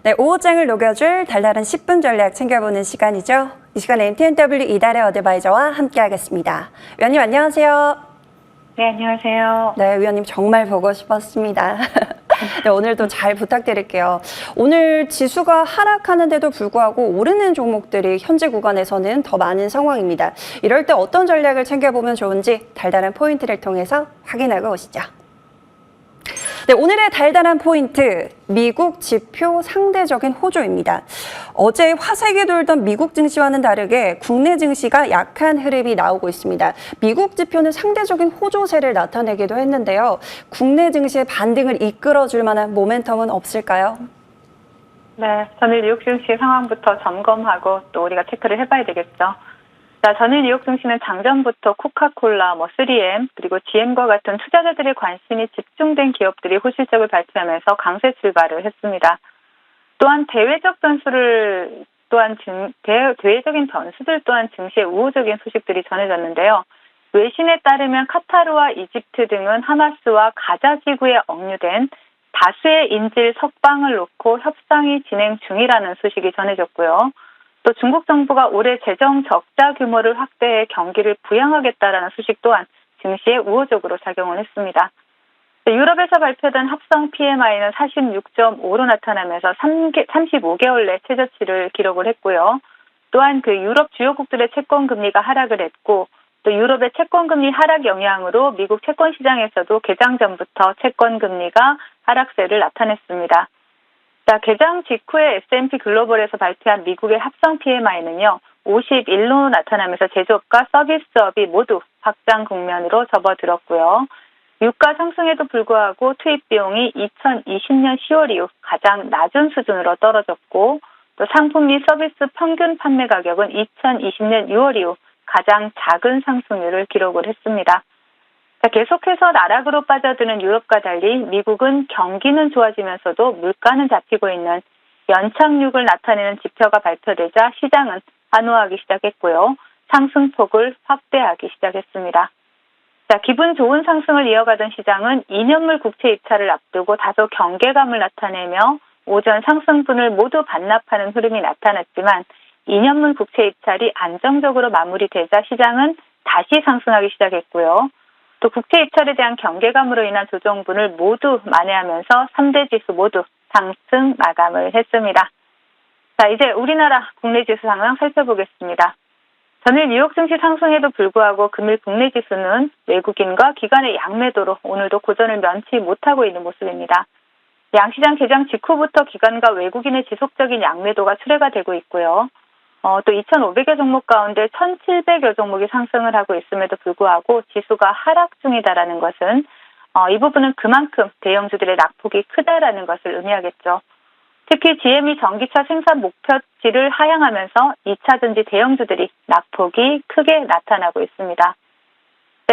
네, 오후장을 녹여줄 달달한 10분 전략 챙겨보는 시간이죠. 이 시간 MTNW 이달의 어드바이저와 함께하겠습니다. 위원님 안녕하세요. 네, 안녕하세요. 네, 위원님 정말 보고 싶었습니다. 네, 오늘도 잘 부탁드릴게요. 오늘 지수가 하락하는데도 불구하고 오르는 종목들이 현재 구간에서는 더 많은 상황입니다. 이럴 때 어떤 전략을 챙겨보면 좋은지 달달한 포인트를 통해서 확인하고 오시죠. 네, 오늘의 달달한 포인트, 미국 지표 상대적인 호조입니다. 어제 화색이 돌던 미국 증시와는 다르게 국내 증시가 약한 흐름이 나오고 있습니다. 미국 지표는 상대적인 호조세를 나타내기도 했는데요. 국내 증시의 반등을 이끌어줄 만한 모멘텀은 없을까요? 네, 전일 뉴욕 증시 상황부터 점검하고 또 우리가 체크를 해봐야 되겠죠. 자, 전일 뉴욕 증시는 장전부터 코카콜라, 3M, 그리고 GM과 같은 투자자들의 관심이 집중된 기업들이 호실적을 발표하면서 강세 출발을 했습니다. 또한 대외적인 변수들 또한 증시에 우호적인 소식들이 전해졌는데요. 외신에 따르면 카타르와 이집트 등은 하마스와 가자 지구에 억류된 다수의 인질 석방을 놓고 협상이 진행 중이라는 소식이 전해졌고요. 또 중국 정부가 올해 재정 적자 규모를 확대해 경기를 부양하겠다라는 소식 또한 증시에 우호적으로 작용을 했습니다. 유럽에서 발표된 합성 PMI는 46.5로 나타나면서 35개월 내 최저치를 기록을 했고요. 또한 유럽 주요국들의 채권 금리가 하락을 했고 또 유럽의 채권 금리 하락 영향으로 미국 채권 시장에서도 개장 전부터 채권 금리가 하락세를 나타냈습니다. 자, 개장 직후에 S&P 글로벌에서 발표한 미국의 합성 PMI는요, 51로 나타나면서 제조업과 서비스업이 모두 확장 국면으로 접어들었고요. 유가 상승에도 불구하고 투입 비용이 2020년 10월 이후 가장 낮은 수준으로 떨어졌고, 또 상품 및 서비스 평균 판매 가격은 2020년 6월 이후 가장 작은 상승률을 기록을 했습니다. 자, 계속해서 나락으로 빠져드는 유럽과 달리 미국은 경기는 좋아지면서도 물가는 잡히고 있는 연착륙을 나타내는 지표가 발표되자 시장은 환호하기 시작했고요. 상승폭을 확대하기 시작했습니다. 자, 기분 좋은 상승을 이어가던 시장은 2년물 국채 입찰을 앞두고 다소 경계감을 나타내며 오전 상승분을 모두 반납하는 흐름이 나타났지만 2년물 국채 입찰이 안정적으로 마무리되자 시장은 다시 상승하기 시작했고요. 또 국채 입찰에 대한 경계감으로 인한 조정분을 모두 만회하면서 3대 지수 모두 상승 마감을 했습니다. 자, 이제 우리나라 국내 지수 상황 살펴보겠습니다. 전일 뉴욕 증시 상승에도 불구하고 금일 국내 지수는 외국인과 기관의 양매도로 오늘도 고전을 면치 못하고 있는 모습입니다. 양시장 개장 직후부터 기관과 외국인의 지속적인 양매도가 출회가 되고 있고요. 또 2,500여 종목 가운데 1,700여 종목이 상승을 하고 있음에도 불구하고 지수가 하락 중이다라는 것은 이 부분은 그만큼 대형주들의 낙폭이 크다라는 것을 의미하겠죠. 특히 GM이 전기차 생산 목표치를 하향하면서 2차 전지 대형주들이 낙폭이 크게 나타나고 있습니다.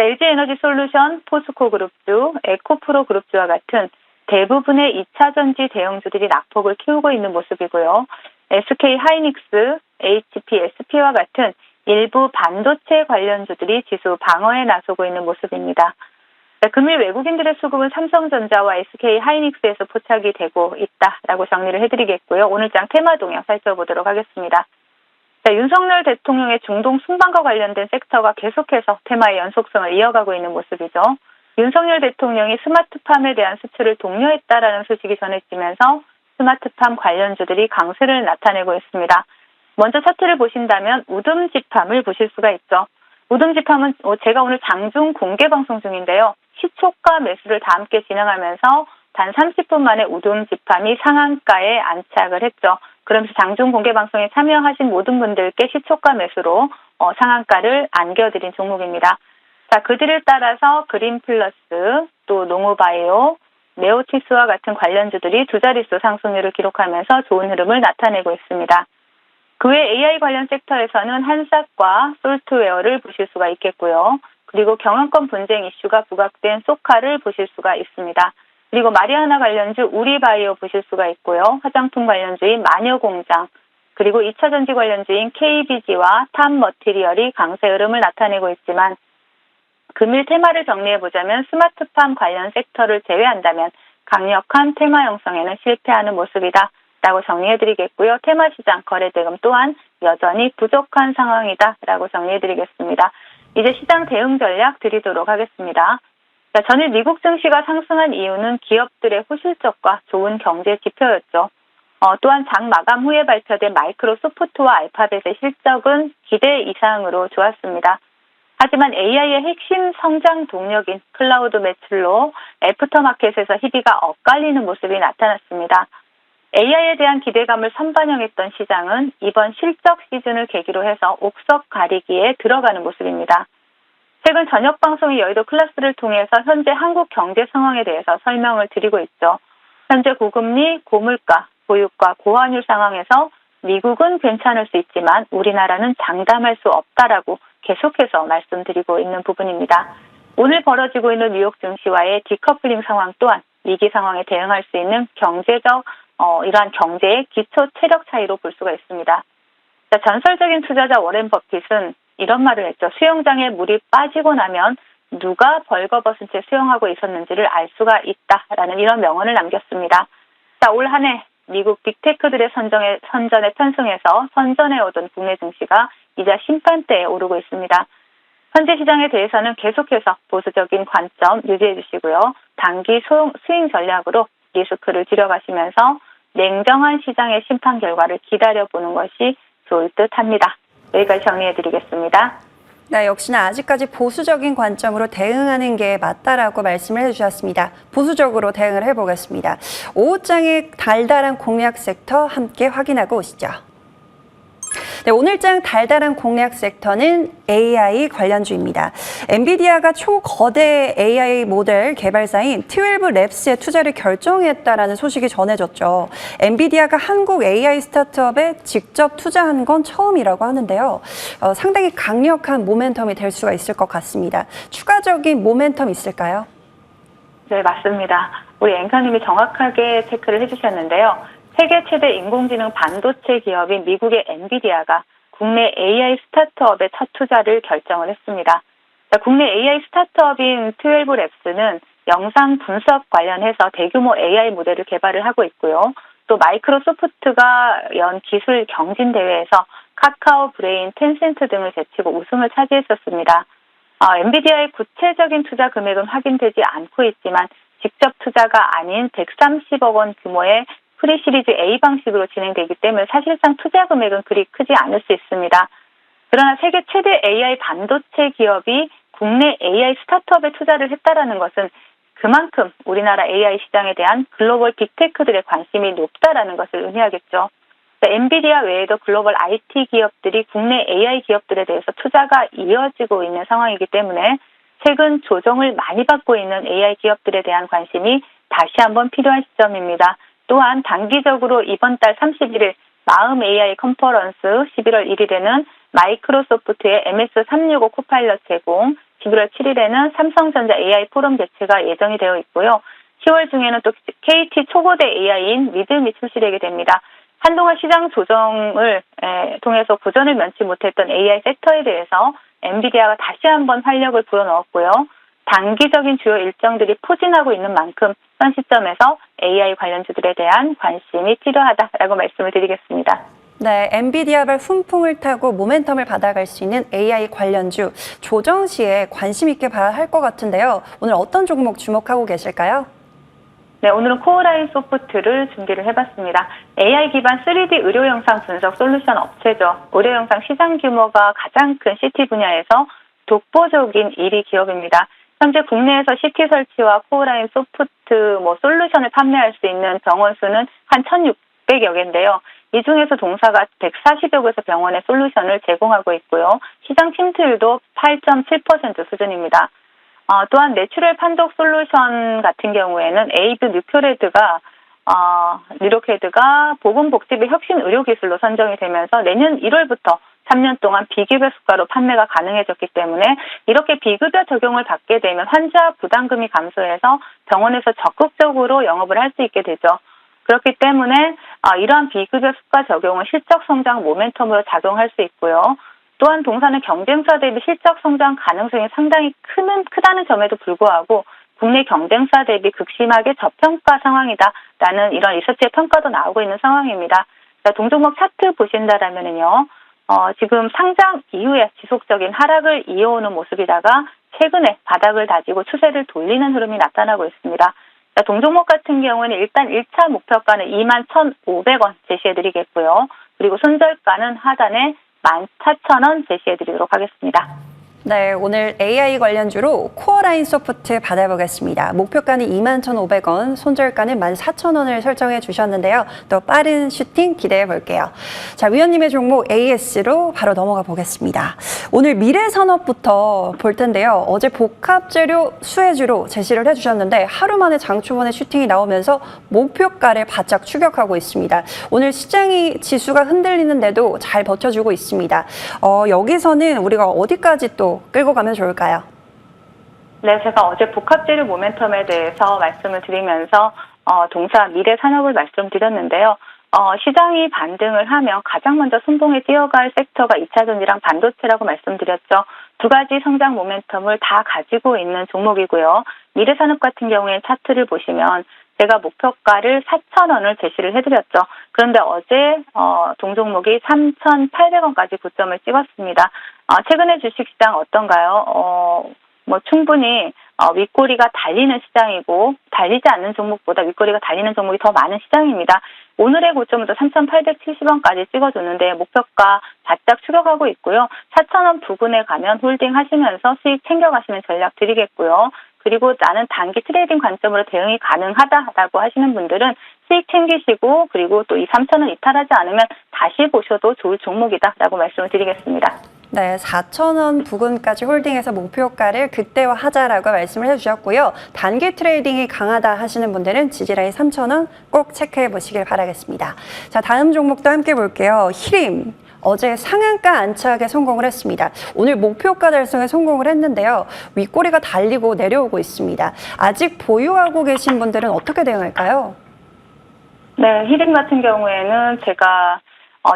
LG에너지솔루션, 포스코그룹주, 에코프로그룹주와 같은 대부분의 2차 전지 대형주들이 낙폭을 키우고 있는 모습이고요. SK하이닉스, HPSP와 같은 일부 반도체 관련주들이 지수 방어에 나서고 있는 모습입니다. 금일 외국인들의 수급은 삼성전자와 SK하이닉스에서 포착이 되고 있다라고 정리를 해드리겠고요. 오늘장 테마 동향 살펴보도록 하겠습니다. 자, 윤석열 대통령의 중동 순방과 관련된 섹터가 계속해서 테마의 연속성을 이어가고 있는 모습이죠. 윤석열 대통령이 스마트팜에 대한 수출을 독려했다라는 소식이 전해지면서 스마트팜 관련주들이 강세를 나타내고 있습니다. 먼저 차트를 보신다면 우듬지팜을 보실 수가 있죠. 우듬지팜은 제가 오늘 장중 공개 방송 중인데요. 시초가 매수를 다 함께 진행하면서 단 30분 만에 우듬지팜이 상한가에 안착을 했죠. 그러면서 장중 공개 방송에 참여하신 모든 분들께 시초가 매수로 상한가를 안겨드린 종목입니다. 자, 그들을 따라서 그린플러스, 또 농우바이오, 네오티스와 같은 관련주들이 두 자릿수 상승률을 기록하면서 좋은 흐름을 나타내고 있습니다. 그 외 AI 관련 섹터에서는 한삭과 솔트웨어를 보실 수가 있겠고요. 그리고 경영권 분쟁 이슈가 부각된 소카를 보실 수가 있습니다. 그리고 마리아나 관련주 우리바이오 보실 수가 있고요. 화장품 관련주인 마녀공장, 그리고 2차전지 관련주인 KBG와 탑머티리얼이 강세 흐름을 나타내고 있지만 금일 테마를 정리해보자면 스마트팜 관련 섹터를 제외한다면 강력한 테마 형성에는 실패하는 모습이다. 라고 정리해드리겠고요. 테마시장 거래대금 또한 여전히 부족한 상황이다라고 정리해드리겠습니다. 이제 시장 대응 전략 드리도록 하겠습니다. 자, 전일 미국 증시가 상승한 이유는 기업들의 호실적과 좋은 경제 지표였죠. 또한 장 마감 후에 발표된 마이크로소프트와 알파벳의 실적은 기대 이상으로 좋았습니다. 하지만 AI의 핵심 성장 동력인 클라우드 매출로 애프터마켓에서 희비가 엇갈리는 모습이 나타났습니다. AI에 대한 기대감을 선반영했던 시장은 이번 실적 시즌을 계기로 해서 옥석 가리기에 들어가는 모습입니다. 최근 저녁 방송인 여의도 클래스를 통해서 현재 한국 경제 상황에 대해서 설명을 드리고 있죠. 현재 고금리, 고물가, 보유가, 고환율 상황에서 미국은 괜찮을 수 있지만 우리나라는 장담할 수 없다라고 계속해서 말씀드리고 있는 부분입니다. 오늘 벌어지고 있는 뉴욕 증시와의 디커플링 상황 또한 위기 상황에 대응할 수 있는 경제적 이러한 경제의 기초 체력 차이로 볼 수가 있습니다. 자, 전설적인 투자자 워렌 버핏은 이런 말을 했죠. 수영장에 물이 빠지고 나면 누가 벌거벗은 채 수영하고 있었는지를 알 수가 있다라는 이런 명언을 남겼습니다. 자, 올 한 해 미국 빅테크들의 선전에 편승해서 선전해오던 국내 증시가 이제 심판대에 오르고 있습니다. 현재 시장에 대해서는 계속해서 보수적인 관점 유지해 주시고요. 단기 스윙 전략으로 리스크를 줄여가시면서 냉정한 시장의 심판 결과를 기다려보는 것이 좋을 듯합니다. 여기까지 정리해드리겠습니다. 네, 역시나 아직까지 보수적인 관점으로 대응하는 게 맞다라고 말씀을 해주셨습니다. 보수적으로 대응을 해보겠습니다. 오후장의 달달한 공략 섹터 함께 확인하고 오시죠. 네, 오늘장 달달한 공략 섹터는 AI 관련주입니다. 엔비디아가 초거대 AI 모델 개발사인 12랩스에 투자를 결정했다라는 소식이 전해졌죠. 엔비디아가 한국 AI 스타트업에 직접 투자한 건 처음이라고 하는데요. 상당히 강력한 모멘텀이 될 수가 있을 것 같습니다. 추가적인 모멘텀 있을까요? 네, 맞습니다. 우리 앵커님이 정확하게 체크를 해주셨는데요. 세계 최대 인공지능 반도체 기업인 미국의 엔비디아가 국내 AI 스타트업의 첫 투자를 결정을 했습니다. 국내 AI 스타트업인 12랩스는 영상 분석 관련해서 대규모 AI 모델을 개발을 하고 있고요. 또 마이크로소프트가 연 기술 경진 대회에서 카카오, 브레인, 텐센트 등을 제치고 우승을 차지했었습니다. 엔비디아의 구체적인 투자 금액은 확인되지 않고 있지만 직접 투자가 아닌 130억 원 규모의 프리시리즈 A 방식으로 진행되기 때문에 사실상 투자 금액은 그리 크지 않을 수 있습니다. 그러나 세계 최대 AI 반도체 기업이 국내 AI 스타트업에 투자를 했다라는 것은 그만큼 우리나라 AI 시장에 대한 글로벌 빅테크들의 관심이 높다라는 것을 의미하겠죠. 엔비디아 외에도 글로벌 IT 기업들이 국내 AI 기업들에 대해서 투자가 이어지고 있는 상황이기 때문에 최근 조정을 많이 받고 있는 AI 기업들에 대한 관심이 다시 한번 필요한 시점입니다. 또한 단기적으로 이번 달 31일 마음 AI 컨퍼런스 11월 1일에는 마이크로소프트의 MS365 코파일럿 제공, 11월 7일에는 삼성전자 AI 포럼 개최가 예정이 되어 있고요. 10월 중에는 또 KT 초고대 AI인 리듬이 출시되게 됩니다. 한동안 시장 조정을 통해서 고전을 면치 못했던 AI 섹터에 대해서 엔비디아가 다시 한번 활력을 불어넣었고요. 단기적인 주요 일정들이 포진하고 있는 만큼 현 시점에서 AI 관련주들에 대한 관심이 필요하다라고 말씀을 드리겠습니다. 네, 엔비디아발 훈풍을 타고 모멘텀을 받아갈 수 있는 AI 관련주 조정 시에 관심 있게 봐야 할 것 같은데요. 오늘 어떤 종목 주목하고 계실까요? 네, 오늘은 코어라인 소프트를 준비를 해봤습니다. AI 기반 3D 의료 영상 분석 솔루션 업체죠. 의료 영상 시장 규모가 가장 큰 CT 분야에서 독보적인 1위 기업입니다. 현재 국내에서 CT 설치와 코어라인 소프트 솔루션을 판매할 수 있는 병원 수는 한 1,600여 개인데요. 이 중에서 동사가 140여 곳의 병원에 솔루션을 제공하고 있고요. 시장 침투율도 8.7% 수준입니다. 또한 내추럴 판독 솔루션 같은 경우에는 에이브 뉴로케드가 보건복지부 혁신 의료기술로 선정이 되면서 내년 1월부터 3년 동안 비급여 수가로 판매가 가능해졌기 때문에 이렇게 비급여 적용을 받게 되면 환자 부담금이 감소해서 병원에서 적극적으로 영업을 할 수 있게 되죠. 그렇기 때문에 이러한 비급여 수가 적용은 실적 성장 모멘텀으로 작용할 수 있고요. 또한 동사는 경쟁사 대비 실적 성장 가능성이 상당히 크다는 점에도 불구하고 국내 경쟁사 대비 극심하게 저평가 상황이다라는 이런 리서치의 평가도 나오고 있는 상황입니다. 자, 동종목 차트 보신다라면은요, 지금 상장 이후에 지속적인 하락을 이어오는 모습이다가 최근에 바닥을 다지고 추세를 돌리는 흐름이 나타나고 있습니다. 자, 동종목 같은 경우는 일단 1차 목표가는 21,500원 제시해드리겠고요. 그리고 손절가는 하단에 14,000원 제시해드리도록 하겠습니다. 네, 오늘 AI 관련주로 코어라인 소프트 받아보겠습니다. 목표가는 21,500원, 손절가는 14,000원을 설정해 주셨는데요. 또 빠른 슈팅 기대해 볼게요. 자, 위원님의 종목 AS로 바로 넘어가 보겠습니다. 오늘 미래산업부터 볼 텐데요. 어제 복합재료 수혜주로 제시를 해주셨는데 하루 만에 장초반에 슈팅이 나오면서 목표가를 바짝 추격하고 있습니다. 오늘 시장이 지수가 흔들리는데도 잘 버텨주고 있습니다. 여기서는 우리가 어디까지 또 끌고 가면 좋을까요? 네, 제가 어제 복합재료 모멘텀에 대해서 말씀을 드리면서 동사 미래산업을 말씀드렸는데요. 시장이 반등을 하면 가장 먼저 순봉에 뛰어갈 섹터가 2차전지랑 반도체라고 말씀드렸죠. 두 가지 성장 모멘텀을 다 가지고 있는 종목이고요. 미래산업 같은 경우에 차트를 보시면 제가 목표가를 4,000원을 제시를 해드렸죠. 그런데 어제 동종목이 3,800원까지 고점을 찍었습니다. 최근에 주식시장 어떤가요? 충분히 윗꼬리가 달리는 시장이고 달리지 않는 종목보다 윗꼬리가 달리는 종목이 더 많은 시장입니다. 오늘의 고점부터 3,870원까지 찍어줬는데 목표가 바짝 추격하고 있고요. 4,000원 부근에 가면 홀딩하시면서 수익 챙겨가시는 전략 드리겠고요. 그리고 나는 단기 트레이딩 관점으로 대응이 가능하다라고 하시는 분들은 수익 챙기시고 그리고 또 이 3,000원 이탈하지 않으면 다시 보셔도 좋을 종목이다라고 말씀을 드리겠습니다. 네, 4,000원 부근까지 홀딩해서 목표가를 극대화하자라고 말씀을 해주셨고요. 단기 트레이딩이 강하다 하시는 분들은 지지라인 3,000원 꼭 체크해 보시길 바라겠습니다. 자, 다음 종목도 함께 볼게요. 히림. 어제 상한가 안착에 성공을 했습니다. 오늘 목표가 달성에 성공을 했는데요. 윗꼬리가 달리고 내려오고 있습니다. 아직 보유하고 계신 분들은 어떻게 대응할까요? 네, 히림 같은 경우에는 제가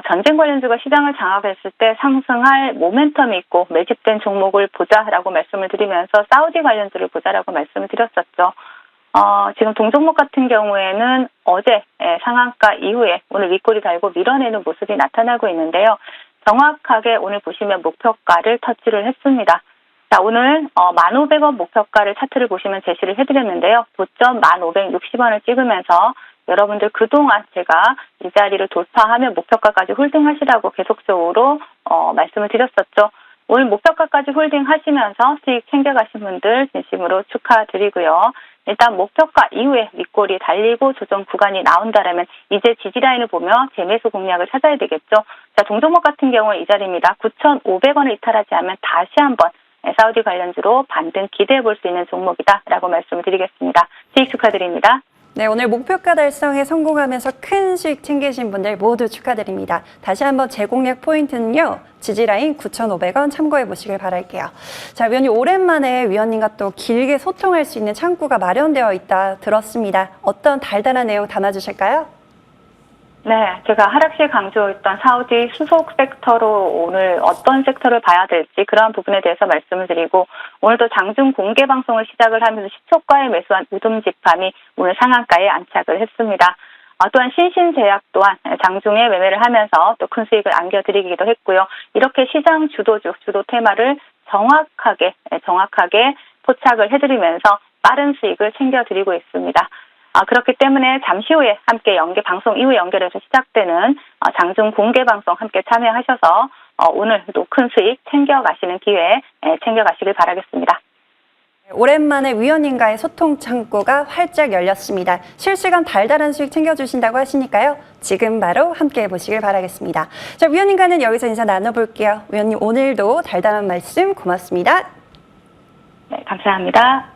전쟁 관련주가 시장을 장악했을 때 상승할 모멘텀이 있고 매집된 종목을 보자라고 말씀을 드리면서 사우디 관련주를 보자라고 말씀을 드렸었죠. 지금 동종목 같은 경우에는 어제 상한가 이후에 오늘 윗꼬리 달고 밀어내는 모습이 나타나고 있는데요. 정확하게 오늘 보시면 목표가를 터치를 했습니다. 자, 오늘 1,500원 목표가를 차트를 보시면 제시를 해드렸는데요. 고점 1,560원을 찍으면서 여러분들 그동안 제가 이 자리를 돌파하면 목표가까지 홀딩하시라고 계속적으로 말씀을 드렸었죠. 오늘 목표가까지 홀딩하시면서 수익 챙겨가신 분들 진심으로 축하드리고요. 일단 목표가 이후에 윗꼬리 달리고 조정 구간이 나온다라면 이제 지지라인을 보며 재매수 공략을 찾아야 되겠죠. 자, 동종목 같은 경우는 이 자리입니다. 9,500원을 이탈하지 않으면 다시 한번 사우디 관련주로 반등 기대해 볼 수 있는 종목이다라고 말씀을 드리겠습니다. 수익 축하드립니다. 네, 오늘 목표가 달성에 성공하면서 큰 수익 챙기신 분들 모두 축하드립니다. 다시 한번 재공략 포인트는요. 지지라인 9,500원 참고해 보시길 바랄게요. 자, 위원님 오랜만에 위원님과 또 길게 소통할 수 있는 창구가 마련되어 있다 들었습니다. 어떤 달달한 내용 담아주실까요? 네, 제가 하락시에 강조했던 사우디 수속 섹터로 오늘 어떤 섹터를 봐야 될지 그러한 부분에 대해서 말씀을 드리고 오늘도 장중 공개 방송을 시작을 하면서 시초가에 매수한 우듬집함이 오늘 상한가에 안착을 했습니다. 또한 신신제약 또한 장중에 매매를 하면서 또 큰 수익을 안겨드리기도 했고요. 이렇게 시장 주도주, 주도 테마를 정확하게 포착을 해드리면서 빠른 수익을 챙겨드리고 있습니다. 그렇기 때문에 잠시 후에 함께 방송 이후 연결해서 시작되는 장중 공개 방송 함께 참여하셔서 오늘도 큰 수익 챙겨가시는 기회 챙겨가시길 바라겠습니다. 오랜만에 위원님과의 소통 창구가 활짝 열렸습니다. 실시간 달달한 수익 챙겨주신다고 하시니까요. 지금 바로 함께 해보시길 바라겠습니다. 자, 위원님과는 여기서 인사 나눠볼게요. 위원님 오늘도 달달한 말씀 고맙습니다. 네, 감사합니다.